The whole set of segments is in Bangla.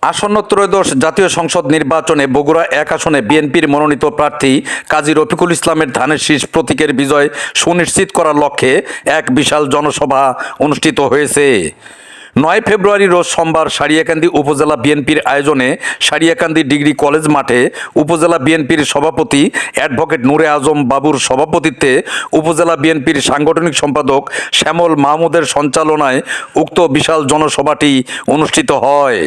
আসন্ন ত্রয়োদশ জাতীয় সংসদ নির্বাচনে বগুড়া ১ আসনে বিএনপির মনোনীত প্রার্থী কাজী রফিকুল ইসলামের ধানের শীষ প্রতীকের বিজয় সুনিশ্চিত করার লক্ষ্যে এক বিশাল জনসভা অনুষ্ঠিত হয়েছে। ৯ ফেব্রুয়ারি রোজ সোমবার সারিয়াকান্দি উপজেলা বিএনপির আয়োজনে সারিয়াকান্দি ডিগ্রি কলেজ মাঠে উপজেলা বিএনপির সভাপতি অ্যাডভোকেট নূরে আজম বাবুর সভাপতিত্বে উপজেলা বিএনপির সাংগঠনিক সম্পাদক শ্যামল মাহমুদের সঞ্চালনায় উক্ত বিশাল জনসভাটি অনুষ্ঠিত হয়।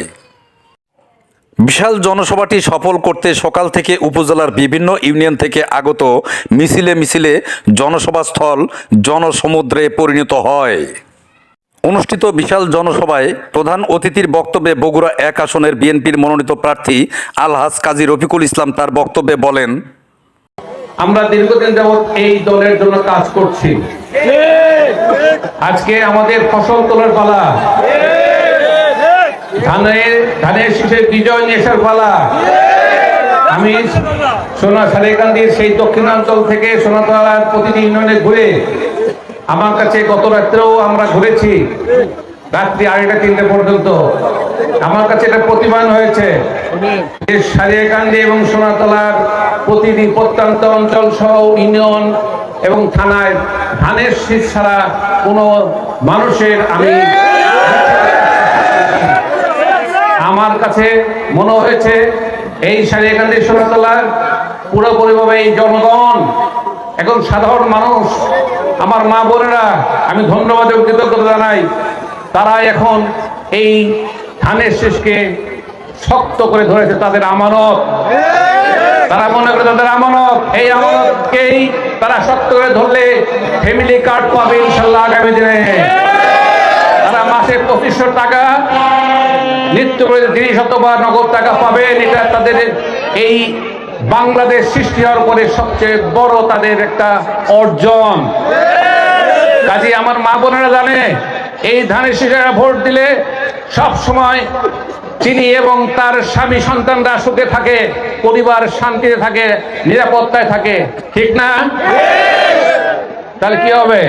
বিশাল জনসভাটি সফল করতে সকাল থেকে উপজেলার বিভিন্ন ইউনিয়ন থেকে আগত মিছিলে মিছিলে জনসভাস্থল জনসমুদ্রে পরিণত হয়। অনুষ্ঠিত বিশাল জনসভায় প্রধান অতিথির বক্তব্যে বগুড়া ১ আসনের বিএনপির মনোনীত প্রার্থী আলহাজ কাজী রফিকুল ইসলাম তার বক্তব্যে বলেন, আমরা দীর্ঘদিন যাবৎ এই দলের জন্য কাজ করছি। আজকে আমাদের ফসল তোলার পালা, ধানের শীষের বিজয় নিয়ে আসার পালা। আমি সারিয়াকান্দির সেই দক্ষিণাঞ্চল থেকে সোনাতলার প্রতিটি ইউনিয়নে ঘুরে, আমার কাছে গত রাত্রেও আমরা ঘুরেছি, রাত্রি 2:30-3টে পর্যন্ত। আমার কাছে এটা প্রতিমান হয়েছে যে সারিয়াকান্দি এবং সোনাতলার প্রতিটি প্রত্যন্ত অঞ্চল সহ ইউনিয়ন এবং থানায় ধানের শীষ ছাড়া কোনো মানুষের আমার কাছে মনে হয়েছে এই সারিয়াকান্দি সোনাতলার পুরোপুরিভাবে এই জনগণ, এখন সাধারণ মানুষ, আমার মা বোনেরা, আমি ধন্যবাদ এবং কৃতজ্ঞতা জানাই, তারা এখন এই ধানের শীষকে শক্ত করে ধরেছে, তাদের আমানত। তারা মনে করে তাদের আমানত, এই আমানতকেই তারা শক্ত করে ধরলে ফ্যামিলি কার্ড পাবে ইনশাল্লাহ আগামী দিনে। তারা মাসে 2500 টাকা নিত্য করে 30 বা নগদ টাকা পাবেন। এটা তাদের এই বাংলাদেশ সৃষ্টি হওয়ার পরে সবচেয়ে বড় তাদের একটা অর্জন। কাজে আমার মা বোনেরা জানে, এই ধানের শীষেরা ভোট দিলে সব সময় তিনি এবং তার স্বামী সন্তানরা সুখে থাকে, পরিবার শান্তিতে থাকে, নিরাপত্তায় থাকে, ঠিক না? তাহলে কি হবে?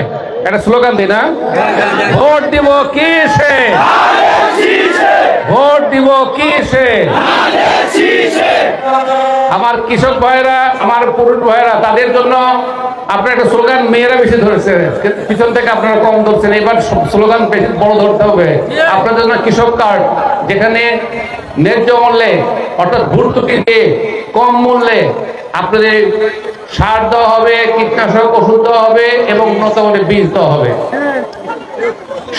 একটা স্লোগান দিই না, ভোট দিব কিসে, ভোট দিব কিসে। আমার কৃষক ভাইরা, আমার পুরুষ ভাইরা, তাদের জন্য আপনার একটা স্লোগান মেয়েরা বেশি ধরেছে, পিছন থেকে আপনারা কম ধরছেন। এবার স্লোগান বেশি বড় ধরতে হবে। আপনাদের জন্য কৃষক কার্ড, যেখানে ন্যায্য মূল্যে অর্থাৎ ভর্তুকি দিয়ে কম মূল্যে আপনাদের সার দেওয়া হবে, কীটনাশক ওষুধ দেওয়া হবে এবং উন্নত মানের বীজ দেওয়া হবে।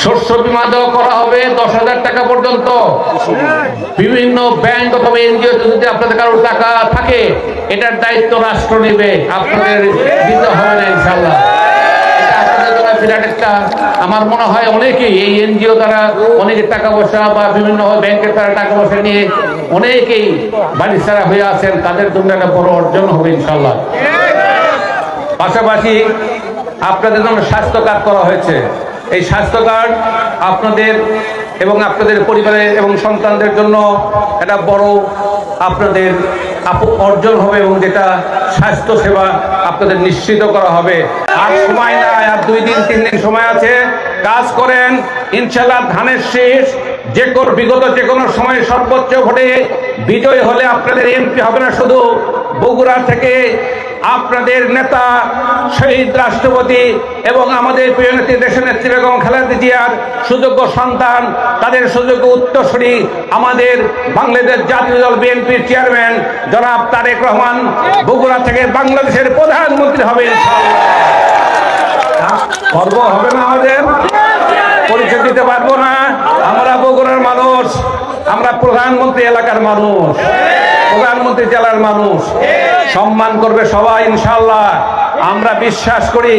শস্য বীমা দেওয়া করা হবে 10,000 টাকা পর্যন্ত। বিভিন্ন ব্যাংক অথবা এনজিও যদি আপনাদের কারোর টাকা থাকে, এটার দায়িত্ব রাষ্ট্র নেবে, আপনাদের দিতে হবে না ইনশাল্লাহ। এটা আপনাদের জন্য বিরাট একটা, আমার মনে হয় অনেকেই এই এনজিও দ্বারা অনেকের টাকা পয়সা বা বিভিন্ন ব্যাংকের দ্বারা টাকা পয়সা নিয়ে অনেকেই বাড়ি ছাড়া হয়ে আছেন, তাদের জন্য একটা বড় অর্জন হবে ইনশাল্লাহ। পাশাপাশি আপনাদের জন্য স্বাস্থ্য কার্ড করা হয়েছে। এই স্বাস্থ্য কার্ড আপনাদের এবং আপনাদের পরিবারের এবং সন্তানদের জন্য একটা বড় আপনাদের অর্জন হবে, এবং যেটা স্বাস্থ্য সেবা আপনাদের নিশ্চিত করা হবে। আর সময় নাই, আর 2 দিন 3 দিন সময় আছে। কাজ করেন ইনশাল্লাহ। ধানের শীষ বিগত যে কোনো সময় সর্বোচ্চ ভোটে বিজয় হলে আপনাদের এমপি হবে না শুধু বগুড়া থেকে, আপনাদের নেতা শহীদ রাষ্ট্রপতি এবং আমাদের প্রিয় নেত্রী দেশনেত্রী বেগম খালেদা জিয়ার সুযোগ্য সন্তান, তাদের সুযোগ্য উত্তরসূরি আমাদের বাংলাদেশ জাতীয় দল বিএনপির চেয়ারম্যান জনাব তারেক রহমান বগুড়া থেকে বাংলাদেশের প্রধানমন্ত্রী হবে। গর্ব হবে না আমাদের? পরিচয় দিতে পারবো না? আমরা বগুড়ার মানুষ, আমরা প্রধানমন্ত্রী এলাকার মানুষ, প্রধানমন্ত্রী জেলার মানুষ। সম্মান করবে সবাই ইনশাআল্লাহ। আমরা বিশ্বাস করি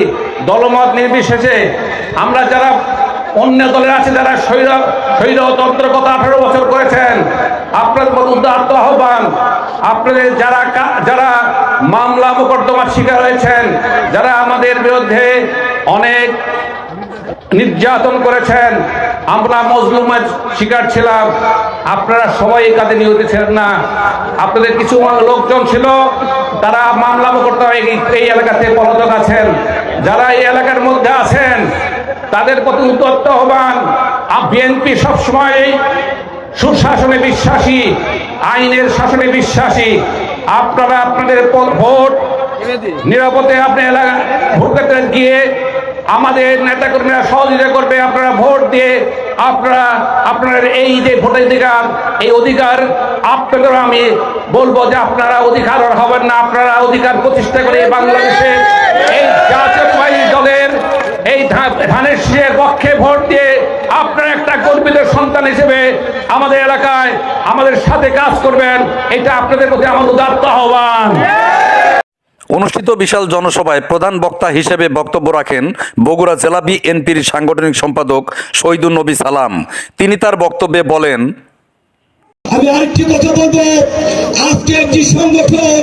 দলমত নির্বিশেষে, আমরা যারা অন্য দলের আছে, যারা স্বৈরতন্ত্র গত 18 বছর করেছেন, আপনাদের মতো উদারত আহ্বান, আপনাদের যারা মামলা মোকদ্দমার শিকার হয়েছেন, যারা আমাদের বিরুদ্ধে অনেক নির্যাতন করেছেন, আমরা মজলুমের শিকার ছিলাম, আপনারা সবাই কাঁধে নিহত ছিলেন না। আপনাদের কিছু লোকজন ছিল, তারা মামলা মোকদ্দমা এই এলাকাতে পলাতক আছেন। যারা এই এলাকার মধ্যে আছেন, তাদের প্রতি উদ্যত আহ্বান, বিএনপি সবসময় সুশাসনে বিশ্বাসী, আইনের শাসনে বিশ্বাসী। আপনারা আপনাদের ভোট নিরাপদে আপনি এলাকা ভোট কেন্দ্রে গিয়ে আমাদের নেতাকর্মীরা সহযোগিতা করবে। আপনারা ভোট দিয়ে আপনারা আপনাদের এই যে ভোটাধিকার, এই অধিকার আপনাদের আমি বলবো যে আপনারা অধিকার হবেন না, আপনারা অধিকার প্রতিষ্ঠা করে বাংলাদেশে এই জাতীয়তাবাদী দলের এই ধানের শীষের পক্ষে ভোট দিয়ে আপনারা একটা গর্বিত সন্তান হিসেবে আমাদের এলাকায় আমাদের সাথে কাজ করবেন। এটা আপনাদের প্রতি আমার উদাত্ত আহ্বান। অনুষ্ঠিত বিশাল জনসভায় প্রধান বক্তা হিসেবে বক্তব্য রাখেন বগুড়া জেলা বিএনপির সাংগঠনিক সম্পাদক শহীদুল নবী সালাম। তিনি তার বক্তব্যে বলেন, আমি আরেকটি কথা বলবো, আজকে একটি সংগঠন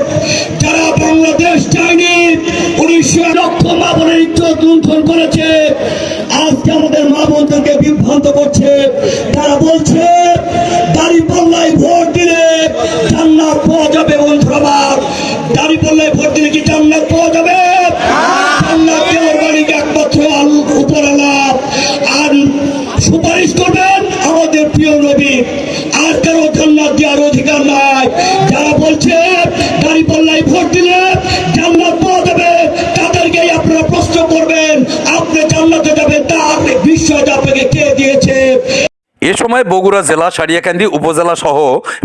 যারা বাংলাদেশ চায়নি 19 লক্ষ মা বোনের ইজ্জত লুণ্ঠন করেছে, আজকে আমাদের মা বোনদেরকে বিভ্রান্ত করছে। তারা বলছে দাঁড়িপাল্লায় ভোট দিলে জান্নাত পাওয়া যাবে। বন্ধুরা আমার, দাঁড়িপাল্লায় ভোট দিলে কি জান্নাত পাওয়া যাবে? জান্নাত দেওয়ার মালিক একমাত্র উপরওয়ালা। আর সুপারিশ করবেন আমাদের প্রিয় নবী। আর কারো জান্নাত দেওয়ার অধিকার নাই। যারা বলছে দাঁড়িপাল্লায় ভোট দিলে জান্নাত পাওয়া যাবে, তাদেরকেই আপনারা প্রশ্ন করবেন, আপনি জান্নাতে যাবেন তার বিষয়টা আপনাকে কে দিয়েছে? এ সময় বগুড়া জেলা সারিয়াকান্দি উপজেলা সহ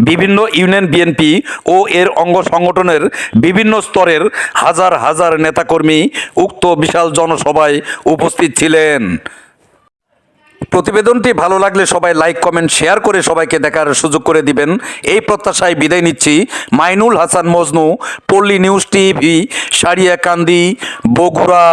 বিভিন্ন ইউনিয়ন বিএনপি ও এর অঙ্গ সংগঠনের বিভিন্ন স্তরের হাজার হাজার নেতাকর্মী উক্ত বিশাল জনসভায় উপস্থিত ছিলেন। প্রতিবেদনটি ভালো লাগলে সবাই লাইক, কমেন্ট, শেয়ার করে সবাইকে দেখার সুযোগ করে দিবেন। এই প্রত্যাশায় বিদায় নিচ্ছি। মাইনুল হাসান মজনু, পল্লী নিউজ টিভি, সারিয়াকান্দি, বগুড়া।